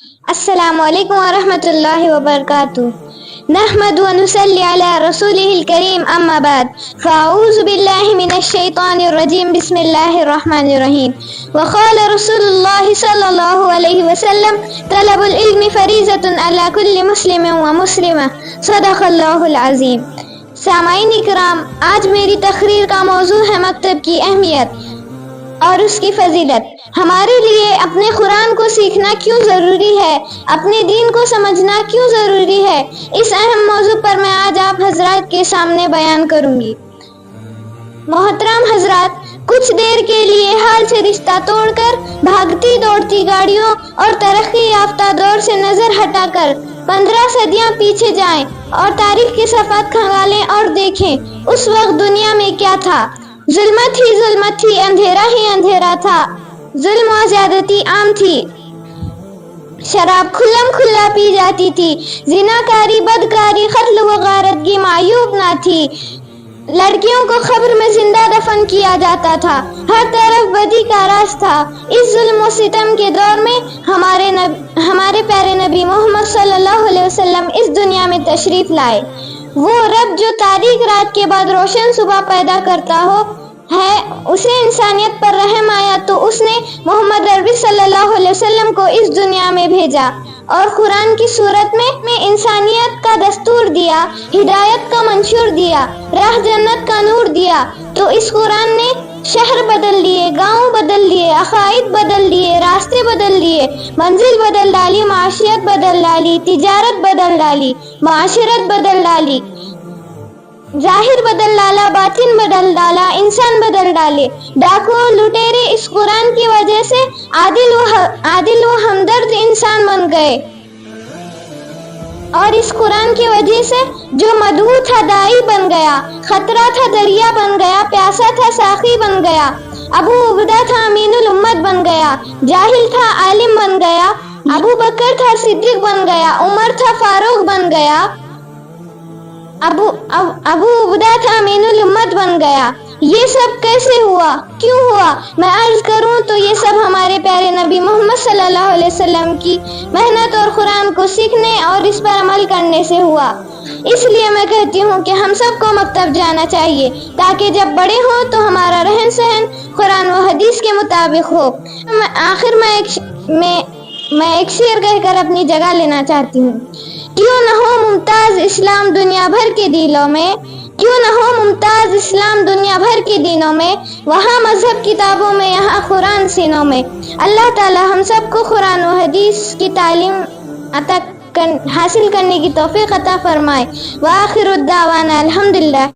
السلام علیکم ورحمۃ اللہ وبرکاتہ۔ نحمد ونصلی علی رسولہ الکریم، اما بعد، فاعوذ باللہ من الشیطان الرجیم، بسم اللہ الرحمن الرحیم۔ وقال رسول اللہ صلی اللہ علیہ وسلم، طلب العلم فریضۃ علی کل مسلم ومسلمہ، صدق اللہ العظیم۔ سامعین کرام، آج میری تقریر کا موضوع ہے مکتب کی اہمیت اور اس کی فضیلت۔ ہمارے لیے اپنے قرآن کو سیکھنا کیوں ضروری ہے، اپنے دین کو سمجھنا کیوں ضروری ہے، اس اہم موضوع پر میں آج آپ حضرات کے سامنے بیان کروں گی۔ محترم حضرات، کچھ دیر کے لیے حال سے رشتہ توڑ کر بھاگتی دوڑتی گاڑیوں اور ترقی یافتہ دور سے نظر ہٹا کر 15 صدیاں پیچھے جائیں اور تاریخ کے صفحات کھنگالیں اور دیکھیں اس وقت دنیا میں کیا تھا۔ ظلمت ہی ظلمت تھی، اندھیرا ہی اندھیرا تھا، ظلم و زیادتی عام تھی، شراب کھلم کھلا پی جاتی تھی، زناکاری، بدکاری، قتل و غارتگی معیوب نہ تھی، لڑکیوں کو قبر میں زندہ دفن کیا جاتا تھا، ہر طرف بدی کا راز تھا۔ اس ظلم و ستم کے دور میں ہمارے پیارے نبی محمد صلی اللہ علیہ وسلم اس دنیا میں تشریف لائے۔ وہ رب جو تاریک رات کے بعد روشن صبح پیدا کرتا ہے، اسے انسانیت پر رحم آیا تو اس نے محمد عربی صلی اللہ علیہ وسلم کو اس دنیا میں بھیجا اور قرآن کی صورت میں انسانیت کا دستور دیا، ہدایت کا منشور دیا، راہ جنت کا نور دیا۔ تو اس قرآن نے شہر بدل دیے، گاؤں بدل دیے، عقائد بدل دیے، راستے بدل دیے، منزل بدل ڈالی، معاشیت بدل ڈالی، تجارت بدل ڈالی، معاشرت بدل ڈالی، ظاہر بدل ڈالا، باطن بدل ڈالا، انسان بدل ڈالے۔ ڈاکو لٹیرے اس قرآن کی وجہ سے عادل و ہمدرد انسان بن گئے، اور اس قرآن کی وجہ سے جو مدعو تھا داعی بن گیا، خطرہ تھا دریا بن گیا، پیاسا تھا ساقی بن گیا، ابو عبیدہ تھا امین الامت بن گیا، جاہل تھا عالم بن گیا، ابو بکر تھا صدیق بن گیا، عمر تھا فاروق بن گیا، ابو عبیدہ تھا امین الامت بن گیا۔ یہ سب کیسے ہوا، کیوں ہوا؟ میں عرض کروں تو یہ سب ہمارے پیارے نبی محمد صلی اللہ علیہ وسلم کی محنت اور قرآن کو سیکھنے اور اس پر عمل کرنے سے ہوا۔ اس لیے میں کہتی ہوں کہ ہم سب کو مکتب جانا چاہیے تاکہ جب بڑے ہوں تو ہمارا رہن سہن قرآن و حدیث کے مطابق ہو۔ آخر میں ایک شعر کہہ کر اپنی جگہ لینا چاہتی ہوں۔ کیوں نہ ہو ممتاز اسلام دنیا بھر کے دلوں میں، کیوں نہ ہو ممتاز اسلام دنیا بھر کے دینوں میں، وہاں مذہب کتابوں میں، یہاں قرآن سینوں میں۔ اللہ تعالی ہم سب کو قرآن و حدیث کی تعلیم حاصل کرنے کی توفیق عطا فرمائے۔ وآخر الدعوانا الحمدللہ۔